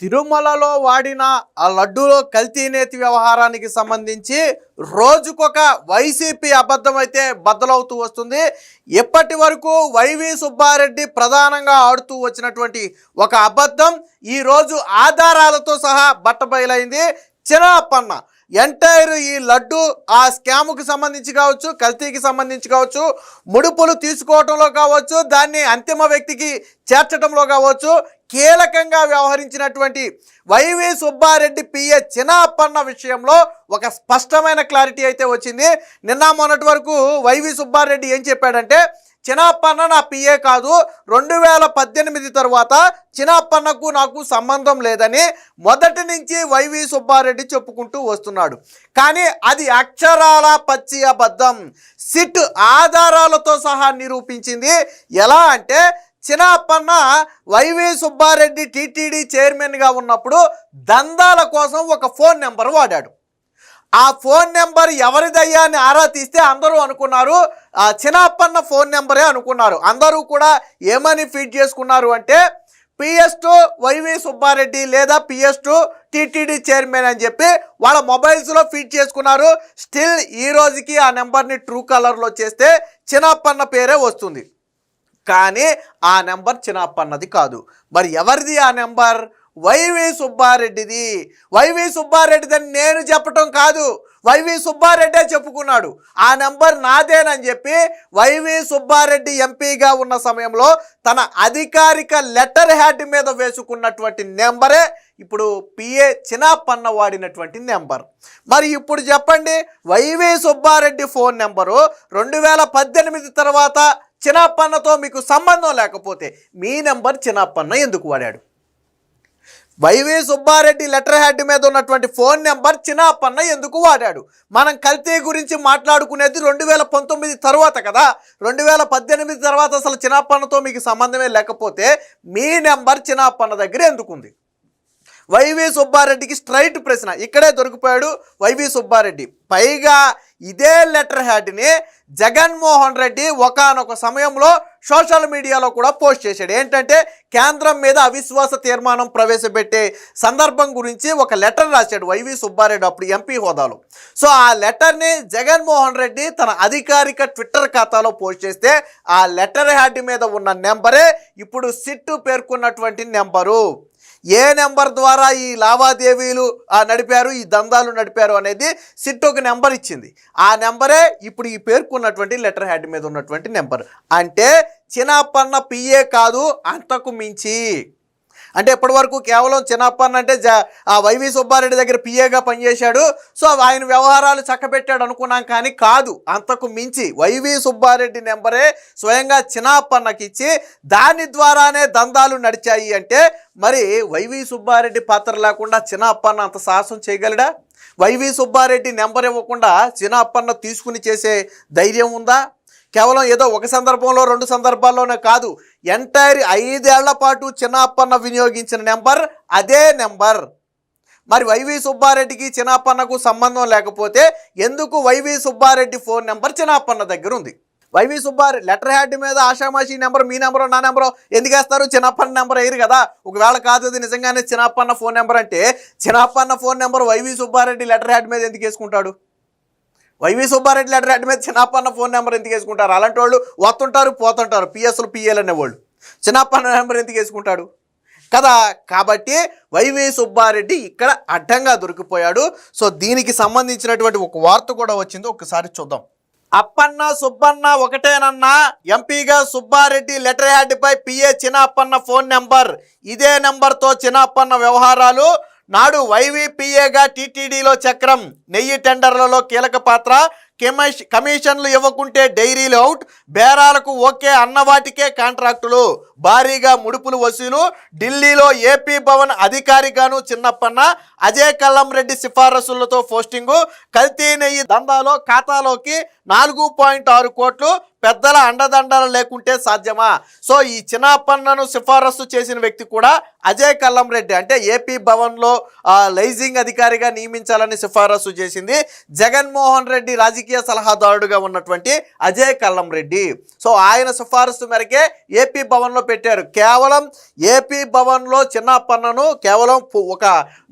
తిరుమలలో వాడిన ఆ లడ్డూలో కల్తీ నేతి వ్యవహారానికి సంబంధించి రోజుకొక వైసీపీ అబద్ధం అయితే బద్దలవుతూ వస్తుంది. ఇప్పటి వరకు వైవి సుబ్బారెడ్డి ప్రధానంగా ఆడుతూ వచ్చినటువంటి ఒక అబద్ధం ఈరోజు ఆధారాలతో సహా బట్టబయలైంది. చిన్నప్పన్న ఎంటైర్ ఈ లడ్డు ఆ స్కాముకి సంబంధించి కావచ్చు, కల్తీకి సంబంధించి కావచ్చు, ముడుపులు తీసుకోవటంలో కావచ్చు, దాన్ని అంతిమ వ్యక్తికి చేర్చడంలో కావచ్చు, కీలకంగా వ్యవహరించినటువంటి వైవి సుబ్బారెడ్డి పిఏ చిన్నప్పన్న విషయంలో ఒక స్పష్టమైన క్లారిటీ అయితే వచ్చింది. నిన్న మొన్నటి వరకు వైవి సుబ్బారెడ్డి ఏం చెప్పాడంటే, చిన్నప్పన్న నా పిఏ కాదు, 2018 తర్వాత చిన్నప్పన్నకు నాకు సంబంధం లేదని మొదటి నుంచి వైవి సుబ్బారెడ్డి చెప్పుకుంటూ వస్తున్నాడు. కానీ అది అక్షరాల పచ్చి అబద్ధం. సిట్ ఆధారాలతో సహా నిరూపించింది. ఎలా అంటే, చిన్నప్పన్న వైవి సుబ్బారెడ్డి టీటీడీ చైర్మన్గా ఉన్నప్పుడు దందాల కోసం ఒక ఫోన్ నెంబర్ వాడాడు. ఆ ఫోన్ నెంబర్ ఎవరిదయ్యా అని ఆరా తీస్తే అందరూ అనుకున్నారు చిన్నప్పన్న ఫోన్ నెంబరే అనుకున్నారు. అందరూ కూడా ఏమని ఫీడ్ చేసుకున్నారు అంటే, PS2 వైవి సుబ్బారెడ్డి లేదా PS2 టీటీడీ చైర్మన్ అని చెప్పి వాళ్ళ మొబైల్స్లో ఫీడ్ చేసుకున్నారు. స్టిల్ ఈ రోజుకి ఆ నెంబర్ని ట్రూ కలర్లో చేస్తే చిన్నప్పన్న పేరే వస్తుంది. కానీ ఆ నెంబర్ చిన్నప్పన్నది కాదు. మరి ఎవరిది ఆ నెంబర్? వైవి సుబ్బారెడ్డిది. వైవి సుబ్బారెడ్డిదని నేను చెప్పటం కాదు, వైవి సుబ్బారెడ్డే చెప్పుకున్నాడు. ఆ నెంబర్ నాదేనని చెప్పి వైవి సుబ్బారెడ్డి ఎంపీగా ఉన్న సమయంలో తన అధికారిక లెటర్ హ్యాడ్ మీద వేసుకున్నటువంటి నెంబరే ఇప్పుడు పిఏ చిన్నప్పన్న వాడినటువంటి నెంబర్. మరి ఇప్పుడు చెప్పండి, వైవి సుబ్బారెడ్డి ఫోన్ నెంబరు 2018 తర్వాత చిన్నప్పన్నతో మీకు సంబంధం లేకపోతే మీ నెంబర్ చిన్నప్పన్న ఎందుకు వాడాడు? వైవి సుబ్బారెడ్డి లెటర్ హ్యాడ్ మీద ఉన్నటువంటి ఫోన్ నెంబర్ చిన్నప్పన్న ఎందుకు వాడాడు? మనం కల్తీ గురించి మాట్లాడుకునేది 2019 తర్వాత కదా. 2018 తర్వాత అసలు చిన్నప్పన్నతో మీకు సంబంధమే లేకపోతే మీ నెంబర్ చిన్నప్పన్న దగ్గర ఎందుకుంది? వైవి సుబ్బారెడ్డికి స్ట్రైట్ ప్రశ్న. ఇక్కడే దొరికిపోయాడు వైవి సుబ్బారెడ్డి. పైగా ఇదే లెటర్ హ్యాడ్ని జగన్మోహన్ రెడ్డి ఒకానొక సమయంలో సోషల్ మీడియాలో కూడా పోస్ట్ చేశాడు. ఏంటంటే, కేంద్రం మీద అవిశ్వాస తీర్మానం ప్రవేశపెట్టే సందర్భం గురించి ఒక లెటర్ రాశాడు వైవి సుబ్బారెడ్డి అప్పుడు ఎంపీ హోదాలో. సో ఆ లెటర్ని జగన్మోహన్ రెడ్డి తన అధికారిక ట్విట్టర్ ఖాతాలో పోస్ట్ చేస్తే ఆ లెటర్ హ్యాడ్ మీద ఉన్న నెంబరే ఇప్పుడు సిట్ పేర్కొన్నటువంటి నెంబరు. ఏ నెంబర్ ద్వారా ఈ లావాదేవీలు నడిపారు, ఈ దందాలు నడిపారు అనేది సిట్ ఒక నెంబర్ ఇచ్చింది. ఆ నెంబరే ఇప్పుడు ఈ పేర్కొన్నటువంటి లెటర్ హ్యాడ్ మీద ఉన్నటువంటి నెంబర్. అంటే చిన్నప్పన్న పిఏ కాదు, అంతకు మించి. అంటే ఇప్పటి వరకు కేవలం చిన్నప్పన్న అంటే వైవి సుబ్బారెడ్డి దగ్గర పిఏగా పనిచేశాడు, సో ఆయన వ్యవహారాలు చక్కబెట్టాడు అనుకున్నాం. కానీ కాదు, అంతకు మించి వైవి సుబ్బారెడ్డి నెంబరే స్వయంగా చిన్నప్పన్నకి ఇచ్చి దాని ద్వారానే దందాలు నడిచాయి. అంటే మరి వైవి సుబ్బారెడ్డి పాత్ర లేకుండా చిన్నప్పన్న అంత సాహసం చేయగలడా? వైవి సుబ్బారెడ్డి నెంబర్ ఇవ్వకుండా చిన్నప్పన్న తీసుకుని చేసే ధైర్యం ఉందా? కేవలం ఏదో ఒక సందర్భంలో 2 సందర్భాల్లోనే కాదు, ఎంటైర్ 5 ఏళ్ల పాటు చిన్నప్పన్న వినియోగించిన నెంబర్ అదే నెంబర్. మరి వైవి సుబ్బారెడ్డికి చిన్నప్పన్నకు సంబంధం లేకపోతే ఎందుకు YV Subba Reddy phone number Chinnappanna దగ్గర ఉంది? వైవి సుబ్బారెడ్డి లెటర్ హ్యాడ్ మీద ఆషామాషి నెంబర్, మీ నెంబరో నా నెంబరో ఎందుకు వేస్తారు? చిన్నప్పన్న నెంబర్ వేయరు కదా. ఒకవేళ కాదు అది నిజంగానే చిన్నప్పన్న ఫోన్ నెంబర్ అంటే Chinnappanna phone number YV Subba Reddy letter had మీద ఎందుకు వేసుకుంటాడు? వైవి సుబ్బారెడ్డి లెటర్ హ్యాడ్ మీద చిన్నప్పన్న ఫోన్ నెంబర్ ఎందుకు వేసుకుంటారు? అలాంటి వాళ్ళు వస్తుంటారు పోతుంటారు, పిఎస్లు పిఏలు అనేవాళ్ళు. చిన్నప్పన్న నెంబర్ ఎందుకు వేసుకుంటాడు కదా? కాబట్టి వైవి సుబ్బారెడ్డి ఇక్కడ అడ్డంగా దొరికిపోయాడు. సో దీనికి సంబంధించినటువంటి ఒక వార్త కూడా వచ్చింది, ఒకసారి చూద్దాం. అప్పన్న సుబ్బన్న ఒకటేనన్నా, ఎంపీగా సుబ్బారెడ్డి లెటర్ హ్యాడ్పై పిఏ చిన్నప్పన్న ఫోన్ నెంబర్. ఇదే నెంబర్తో చిన్నప్పన్న వ్యవహారాలు. నాడు వైవీపీఏగా టీటీడీలో చక్రం, నెయ్యి టెండర్లలో కీలక పాత్ర, కమిషన్లు ఇవ్వకుంటే డైరీలు అవుట్, బేరాలకు ఓకే అన్నవాటికే కాంట్రాక్టులు, భారీగా ముడుపులు వసూలు, ఢిల్లీలో ఏపీ భవన్ అధికారిగాను చిన్నప్పన్న, అజయ్ కల్లం రెడ్డి సిఫారసులతో పోస్టింగు, కల్తీ నెయ్యి దందాలో ఖాతాలోకి 4.6 కోట్లు, పెద్దల అండదండలు లేకుంటే సాధ్యమా? సో ఈ చిన్నప్పన్నను సిఫారసు చేసిన వ్యక్తి కూడా అజయ్ కల్లం రెడ్డి, అంటే ఏపీ భవన్లో లైజింగ్ అధికారిగా నియమించాలని సిఫారసు చేసింది జగన్మోహన్ రెడ్డి రాజకీయ సలహాదారుడుగా ఉన్నటువంటి అజయ్ కల్లం రెడ్డి. సో ఆయన సిఫారసు మేరకే ఏపీ భవన్లో పెట్టారు. కేవలం ఏపీ భవన్లో చిన్నప్పన్నను కేవలం ఒక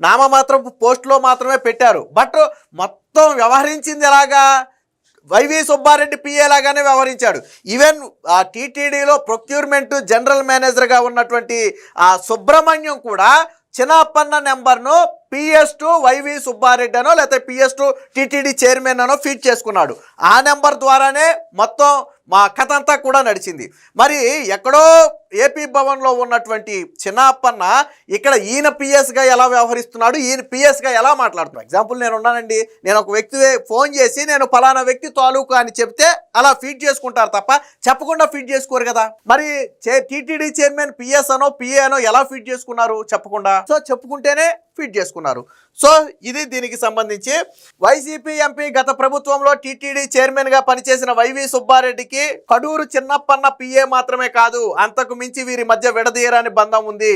నామమాత్రం పోస్టులో మాత్రమే పెట్టారు. బట్ మొత్తం వ్యవహరించింది ఎలాగా? వైవి సుబ్బారెడ్డి పిఏ లాగానే వ్యవహరించాడు. ఈవెన్ టీటీడీలో ప్రొక్యూర్మెంట్ జనరల్ మేనేజర్గా ఉన్నటువంటి సుబ్రహ్మణ్యం కూడా చిన్నప్పన్న నెంబర్ను PS2 వైవి సుబ్బారెడ్డి అనో లేకపోతే PS2 టీటీడీ చైర్మన్ అనో ఫీడ్ చేసుకున్నాడు. ఆ నెంబర్ ద్వారానే మొత్తం మా కథ అంతా కూడా నడిచింది. మరి ఎక్కడో ఏపీ భవన్లో ఉన్నటువంటి చిన్నప్పన్న ఇక్కడ ఈయన పిఎస్గా ఎలా వ్యవహరిస్తున్నాడు, ఈయన పిఎస్గా ఎలా మాట్లాడుతున్నాడు? ఎగ్జాంపుల్ నేను ఉన్నానండి, నేను ఒక వ్యక్తి ఫోన్ చేసి నేను ఫలానా వ్యక్తి తాలూకా అని చెప్తే అలా ఫీడ్ చేసుకుంటారు తప్ప చెప్పకుండా ఫీడ్ చేసుకోరు కదా. మరి టీటీడీ చైర్మన్ పిఎస్ అనో పిఏ అనో ఎలా ఫీడ్ చేసుకున్నారు? చెప్పకుండా. సో చెప్పుకుంటేనే ఫీడ్ చేసుకున్నారు. సో ఇది దీనికి సంబంధించి వైసీపీ ఎంపీ గత ప్రభుత్వంలో టీటీడీ చైర్మన్ గా పనిచేసిన వైవి సుబ్బారెడ్డికి కడూరు చిన్నప్పన్న పిఏ మాత్రమే కాదు, అంతకు మించి వీరి మధ్య విడదీయరాని బంధం ఉంది.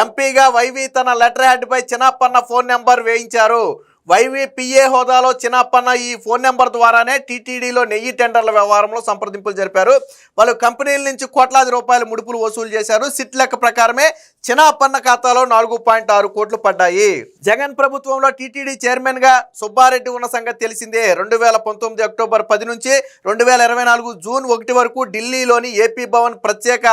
ఎంపీగా వైవి తన లెటర్ హెడ్ పై చిన్నప్పన్న ఫోన్ నెంబర్ వేయించారు. వైవి పిఏ హోదాలో చిన్నప్పన్న ఈ ఫోన్ నెంబర్ ద్వారానే టీటీడీలో నెయ్యి టెండర్ల వ్యవహారంలో సంప్రదింపులు జరిపారు. వాళ్ళు కంపెనీల నుంచి కోట్లాది రూపాయల ముడుపులు వసూలు చేశారు. సిట్ లెక్క ప్రకారమే చిన్నప్పన్న ఖాతాలో 4.6 కోట్లు పడ్డాయి. జగన్ ప్రభుత్వంలో టీటీడీ చైర్మన్ గా సుబ్బారెడ్డి ఉన్న సంగతి తెలిసిందే. 2019 అక్టోబర్ 10 నుంచి 2024 జూన్ 1 వరకు ఢిల్లీలోని ఏపీ భవన్ ప్రత్యేక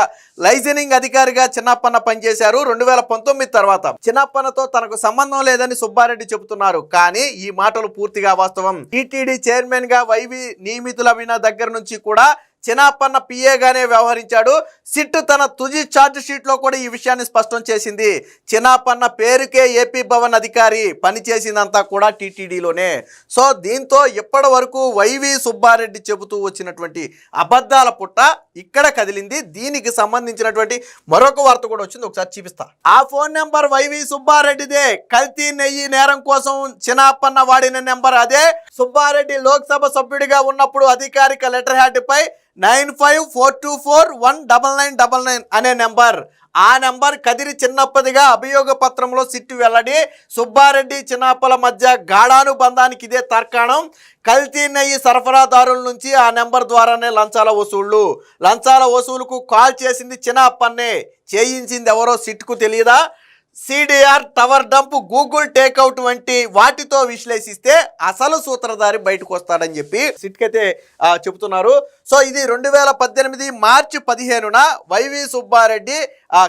లైజనింగ్ అధికారిగా చిన్నప్పన్న పనిచేశారు. 2019 తర్వాత చిన్నప్పన్నతో తనకు సంబంధం లేదని సుబ్బారెడ్డి చెబుతున్నారు. కానీ ఈ మాటలు పూర్తిగా వాస్తవం. టీటీడీ చైర్మన్ గా వైవి నియమితులైన దగ్గర నుంచి కూడా చిన్నప్పన్న పిఏగానే వ్యవహరించాడు. సిట్ తన తుది ఛార్జ్ షీట్లో కూడా ఈ విషయాన్ని స్పష్టం చేసింది. చిన్నప్పన్న పేరుకే ఏపీ భవన్ అధికారి, పనిచేసిందంతా కూడా టీటీడీలోనే. సో దీంతో ఇప్పటి వరకు వైవి సుబ్బారెడ్డి చెబుతూ వచ్చినటువంటి అబద్ధాల పుట్ట ఇక్కడ కదిలింది. దీనికి సంబంధించినటువంటి మరొక వార్త కూడా వచ్చింది, ఒకసారి చూపిస్తా. ఆ ఫోన్ నెంబర్ వైవి సుబ్బారెడ్డిదే. కల్తీ నెయ్యి నేరం కోసం చిన్నప్పన్న వాడిన నెంబర్ అదే. సుబ్బారెడ్డి లోక్సభ సభ్యుడిగా ఉన్నప్పుడు అధికారిక లెటర్ హెడ్ పై 9542419999 అనే నెంబర్. ఆ నెంబర్ కదిరి చిన్నప్పదిగా అభియోగ పత్రంలో సిట్టు వెల్లడి. సుబ్బారెడ్డి చిన్నప్పల మధ్య గాఢానుబంధానికి ఇదే తర్కాణం. కల్తీ నెయ్యి సరఫరాదారుల నుంచి ఆ నెంబర్ ద్వారానే లంచాల వసూలుకు కాల్ చేసింది చిన్నప్పన్నే. చేయించింది ఎవరో సిట్కు తెలియదా? CDR, tower dump, Google takeout వంటి వాటితో విశ్లేషిస్తే అసలు సూత్రధారి బయటకు వస్తాడని చెప్పి సిట్కైతే చెబుతున్నారు. సో ఇది 2018 మార్చి 15న వైవి సుబ్బారెడ్డి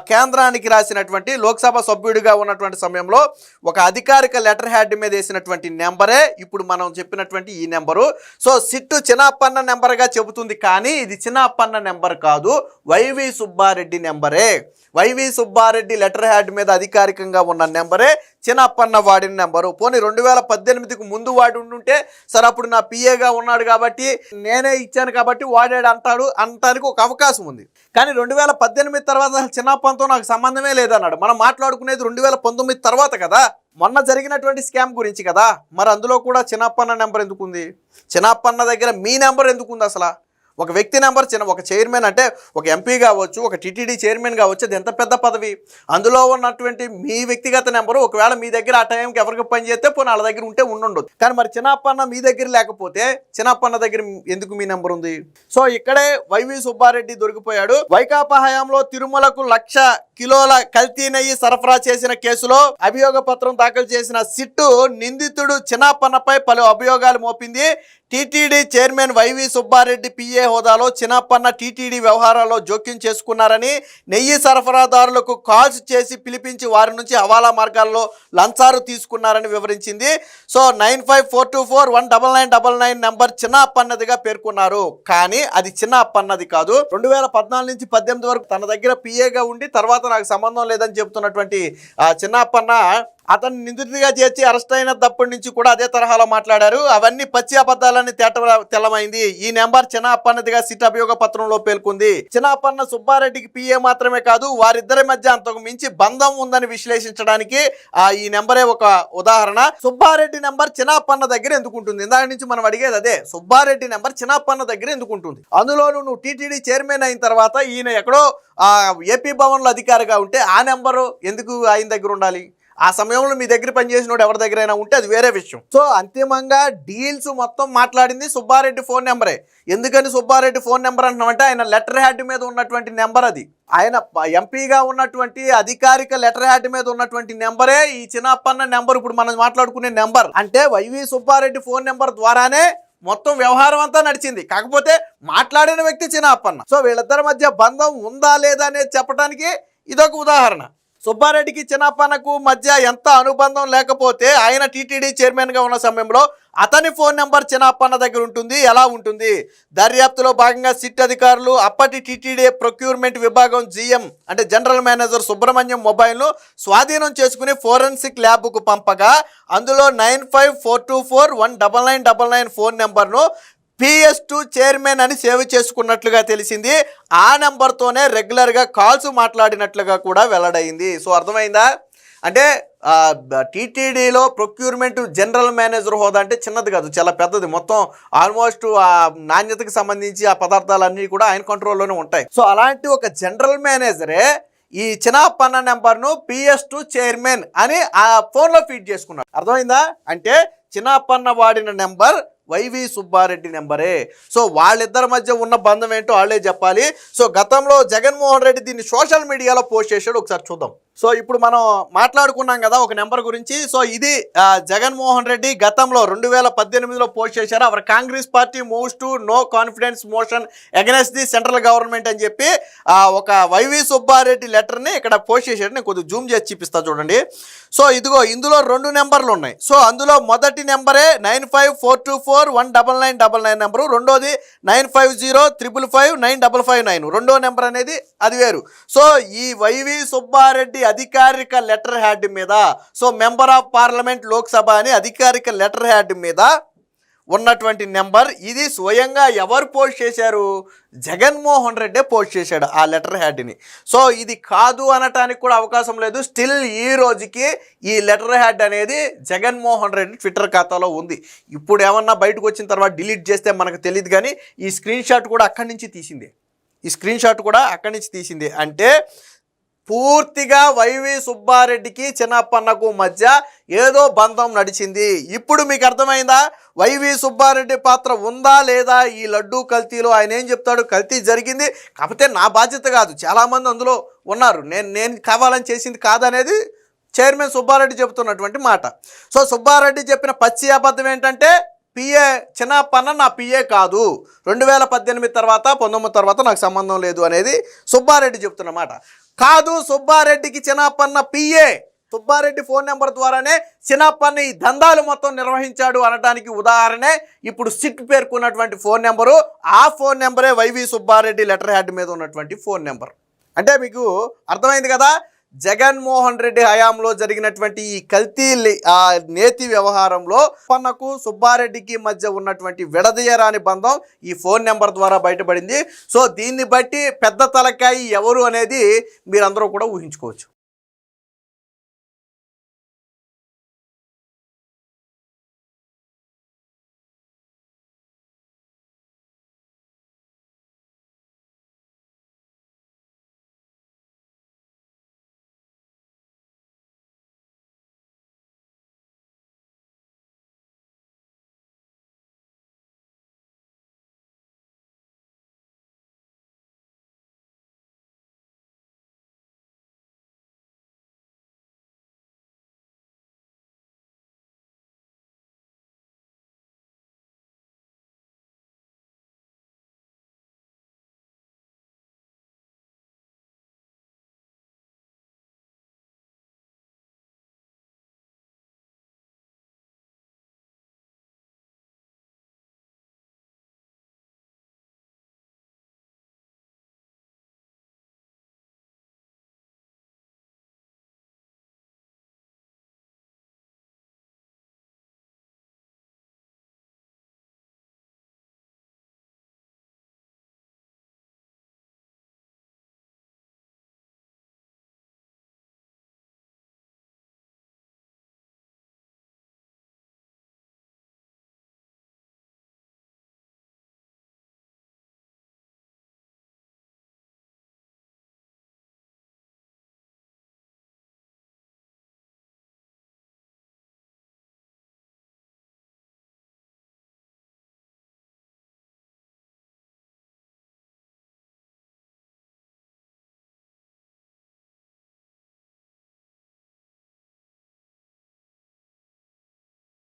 కేంద్రానికి రాసినటువంటి లోక్సభ సభ్యుడిగా ఉన్నటువంటి సమయంలో ఒక అధికారిక లెటర్ హెడ్ మీద వేసినటువంటి నెంబరే ఇప్పుడు మనం చెప్పినటువంటి ఈ నెంబరు. సో సిట్టు చిన్నప్పన్న నెంబర్గా చెబుతుంది, కానీ ఇది చిన్నప్పన్న నెంబర్ కాదు, వైవి సుబ్బారెడ్డి నెంబరే. వైవి సుబ్బారెడ్డి లెటర్ హెడ్ మీద అధికారికంగా ఉన్న నెంబరే చిన్నప్పన్న వాడిన నెంబరు. పోనీ 2018కు ముందు వాడి ఉండుంటే సరే అప్పుడు నా పిఏగా ఉన్నాడు కాబట్టి నేనే ఇచ్చాను కాబట్టి వాడాడు అంటానికి ఒక అవకాశం ఉంది. కానీ 2018 తర్వాత చిన్నప్పన్నతో నాకు సంబంధమే లేదన్నాడు. మనం మాట్లాడుకునేది 2019 తర్వాత కదా, మొన్న జరిగినటువంటి స్కామ్ గురించి కదా. మరి అందులో కూడా చిన్నప్పన్న నెంబర్ ఎందుకు ఉంది? చిన్నప్పన్న దగ్గర మీ నెంబర్ ఎందుకు ఉంది అసలు? ఒక వ్యక్తి నెంబర్ ఒక చైర్మన్ అంటే ఒక ఎంపీ కావచ్చు, ఒక టీటీడీ చైర్మన్ కావచ్చు, అది ఎంత పెద్ద పదవి. అందులో ఉన్నటువంటి మీ వ్యక్తిగత నెంబరు ఒకవేళ మీ దగ్గర ఆ టైంకి ఎవరికి పని చేస్తే పోనీ వాళ్ళ దగ్గర ఉంటే ఉండొచ్చు. కానీ మరి చిన్నప్పన్న మీ దగ్గర లేకపోతే చిన్నప్పన్న దగ్గర ఎందుకు మీ నెంబర్ ఉంది? సో ఇక్కడే వైవి సుబ్బారెడ్డి దొరికిపోయాడు. వైకాపా హయాంలో తిరుమలకు 1,00,000 కిలోల కల్తీ నెయ్యి సరఫరా చేసిన కేసులో అభియోగ పత్రం దాఖలు చేసిన సిట్టు నిందితుడు చిన్నప్పన్నపై పలు అభియోగాలు మోపింది. TTD chairman YV Subba Reddy PA హోదాలో చిన్నప్పన్న టీటీడీ వ్యవహారాల్లో జోక్యం చేసుకున్నారని, నెయ్యి సరఫరాదారులకు కాల్స్ చేసి పిలిపించి వారి నుంచి హవాలా మార్గాల్లో లంచాలు తీసుకున్నారని వివరించింది. సో 9542419999 నెంబర్ చిన్నప్పన్నదిగా పేర్కొన్నారు. కానీ అది చిన్నప్పన్నది కాదు. 2014 నుంచి 18 వరకు తన దగ్గర పిఏగా ఉండి తర్వాత నాకు సంబంధం లేదని చెబుతున్నటువంటి చిన్నప్పన్న అతన్ని నిందితుడిగా చేర్చి అరెస్ట్ అయినప్పటి నుంచి కూడా అదే తరహాలో మాట్లాడారు. అవన్నీ పచ్చి అబద్ధాలని తెల్లమైంది. ఈ నెంబర్ చిన్నప్పన్నదిగా సిట్ అభియోగ పత్రంలో పేర్కొంది. చిన్నప్పన్న సుబ్బారెడ్డికి పిఏ మాత్రమే కాదు, వారిద్దరి మధ్య అంతకు మించి బంధం ఉందని విశ్లేషించడానికి ఈ నెంబరే ఒక ఉదాహరణ. సుబ్బారెడ్డి నెంబర్ చిన్నప్పన్న దగ్గర ఎందుకు ఉంటుంది? ఇందాక నుంచి మనం అడిగేది అదే, సుబ్బారెడ్డి నెంబర్ చిన్నప్పన్న దగ్గర ఎందుకు ఉంటుంది? అందులోనూ నువ్వు టీటీడీ చైర్మన్ అయిన తర్వాత ఈయన ఎక్కడో ఏపీ భవన్లో అధికారిగా ఉంటే ఆ నెంబరు ఎందుకు ఆయన దగ్గర ఉండాలి? ఆ సమయంలో మీ దగ్గర పనిచేసినోడు ఎవరి దగ్గరైనా ఉంటే అది వేరే విషయం. సో అంతిమంగా డీల్స్ మొత్తం మాట్లాడింది సుబ్బారెడ్డి ఫోన్ నెంబరే. ఎందుకని సుబ్బారెడ్డి ఫోన్ నెంబర్ అంటున్నామంటే ఆయన లెటర్ హ్యాడ్ మీద ఉన్నటువంటి నెంబర్ అది. ఆయన ఎంపీగా ఉన్నటువంటి అధికారిక లెటర్ హ్యాడ్ మీద ఉన్నటువంటి నెంబరే ఈ చిన్నప్పన్న నెంబర్, ఇప్పుడు మనం మాట్లాడుకునే నెంబర్. అంటే వైవి సుబ్బారెడ్డి ఫోన్ నెంబర్ ద్వారానే మొత్తం వ్యవహారం అంతా నడిచింది. కాకపోతే మాట్లాడిన వ్యక్తి చిన్నప్పన్న. సో వీళ్ళిద్దరి మధ్య బంధం ఉందా లేదా అనేది చెప్పడానికి ఇదొక ఉదాహరణ. సుబ్బారెడ్డికి చిన్నప్పన్నకు మధ్య ఎంత అనుబంధం లేకపోతే ఆయన టీటీడీ చైర్మన్గా ఉన్న సమయంలో అతని ఫోన్ నెంబర్ చిన్నప్పన్న దగ్గర ఉంటుంది. ఎలా ఉంటుంది? దర్యాప్తులో భాగంగా సిట్ అధికారులు అప్పటి టీటీడీ ప్రొక్యూర్మెంట్ విభాగం జీఎం అంటే జనరల్ మేనేజర్ సుబ్రహ్మణ్యం మొబైల్ను స్వాధీనం చేసుకుని ఫోరెన్సిక్ ల్యాబ్కు పంపగా అందులో 9542419999 ఫోన్ నెంబర్ను PS2 చైర్మన్ అని సేవ్ చేసుకున్నట్లుగా తెలిసింది. ఆ నెంబర్తోనే రెగ్యులర్గా కాల్స్ మాట్లాడినట్లుగా కూడా వెల్లడైంది. సో అర్థమైందా? అంటే టీటీడీలో ప్రొక్యూర్మెంట్ జనరల్ మేనేజర్ హోదా అంటే చిన్నది కాదు, చాలా పెద్దది. మొత్తం ఆల్మోస్ట్ ఆ నాణ్యతకు సంబంధించి ఆ పదార్థాలన్నీ కూడా ఆయన కంట్రోల్లోనే ఉంటాయి. సో అలాంటి ఒక జనరల్ మేనేజరే ఈ చిన్నప్పన్న నెంబర్ను PS2 చైర్మన్ అని ఆ ఫోన్లో ఫీడ్ చేసుకున్నాడు. అర్థమైందా? అంటే చిన్నప్పన్న వాడిన నెంబర్ వైవి సుబ్బారెడ్డి నెంబరే. సో వాళ్ళిద్దరి మధ్య ఉన్న బంధం ఏంటో వాళ్ళే చెప్పాలి. సో గతంలో జగన్మోహన్ రెడ్డి దీన్ని సోషల్ మీడియాలో పోస్ట్ చేశాడు, ఒకసారి చూద్దాం. సో ఇప్పుడు మనం మాట్లాడుకున్నాం కదా ఒక నెంబర్ గురించి. సో ఇది జగన్మోహన్ రెడ్డి గతంలో 2018లో పోస్ట్ చేశారు. Our Congress party moves to no confidence motion against the central government అని చెప్పి ఒక వైవి సుబ్బారెడ్డి లెటర్ని ఇక్కడ పోస్ట్ చేశాడు. నేను కొద్దిగా జూమ్ చేసి చూపిస్తా చూడండి. సో ఇదిగో ఇందులో 2 నెంబర్లు ఉన్నాయి. సో అందులో మొదటి నెంబరే 9542419999 నెంబరు, రెండోది 9505559559. రెండో నెంబర్ అనేది అది వేరు. సో ఈ వైవి సుబ్బారెడ్డి అధికారిక లెటర్ హ్యాడ్ మీద, so member of parliament Lok Sabha అని అధికారిక లెటర్ హ్యాడ్ మీద ఉన్నటువంటి నెంబర్ ఇది. స్వయంగా ఎవరు పోస్ట్ చేశారు? జగన్మోహన్ రెడ్డే పోస్ట్ చేశాడు ఆ లెటర్ హ్యాడ్ని. సో ఇది కాదు అనటానికి కూడా అవకాశం లేదు. స్టిల్ ఈ రోజుకి ఈ లెటర్ హ్యాడ్ అనేది జగన్మోహన్ రెడ్డి ట్విట్టర్ ఖాతాలో ఉంది. ఇప్పుడు ఏమన్నా బయటకు వచ్చిన తర్వాత డిలీట్ చేస్తే మనకు తెలియదు, కానీ ఈ స్క్రీన్ షాట్ కూడా అక్కడి నుంచి తీసింది. అంటే పూర్తిగా వైవి సుబ్బారెడ్డికి చిన్నప్పన్నకు మధ్య ఏదో బంధం నడిచింది. ఇప్పుడు మీకు అర్థమైందా వైవి సుబ్బారెడ్డి పాత్ర ఉందా లేదా ఈ లడ్డూ కల్తీలో? ఆయన ఏం చెప్తాడు? కల్తీ జరిగింది, కాకపోతే నా బాధ్యత కాదు, చాలామంది అందులో ఉన్నారు, నేను కావాలని చేసింది కాదనేది చైర్మన్ సుబ్బారెడ్డి చెబుతున్నటువంటి మాట. సో సుబ్బారెడ్డి చెప్పిన పచ్చి అబద్ధం ఏంటంటే పిఏ చిన్నప్పన్న నా పిఏ కాదు, 2018 తర్వాత 19 తర్వాత నాకు సంబంధం లేదు అనేది సుబ్బారెడ్డి చెప్తున్నమాట. కాదు, సుబ్బారెడ్డికి Chinnappanna PA, Subba Reddy phone number ద్వారానే చిన్నప్పన్న ఈ దందాలు మొత్తం నిర్వహించాడు అనడానికి ఉదాహరణే ఇప్పుడు సిట్ పేర్కొన్నటువంటి ఫోన్ నెంబరు. ఆ ఫోన్ నెంబరే వైవి సుబ్బారెడ్డి లెటర్ హ్యాడ్ మీద ఉన్నటువంటి ఫోన్ నెంబర్. అంటే మీకు అర్థమైంది కదా, జగన్మోహన్ రెడ్డి హయాంలో జరిగినటువంటి ఈ కల్తీ నేతి వ్యవహారంలో పన్నకు సుబ్బారెడ్డికి మధ్య ఉన్నటువంటి విడదీయరాని బంధం ఈ ఫోన్ నెంబర్ ద్వారా బయటపడింది. సో దీన్ని బట్టి పెద్ద తలకాయి ఎవరు అనేది మీరందరూ కూడా ఊహించుకోవచ్చు.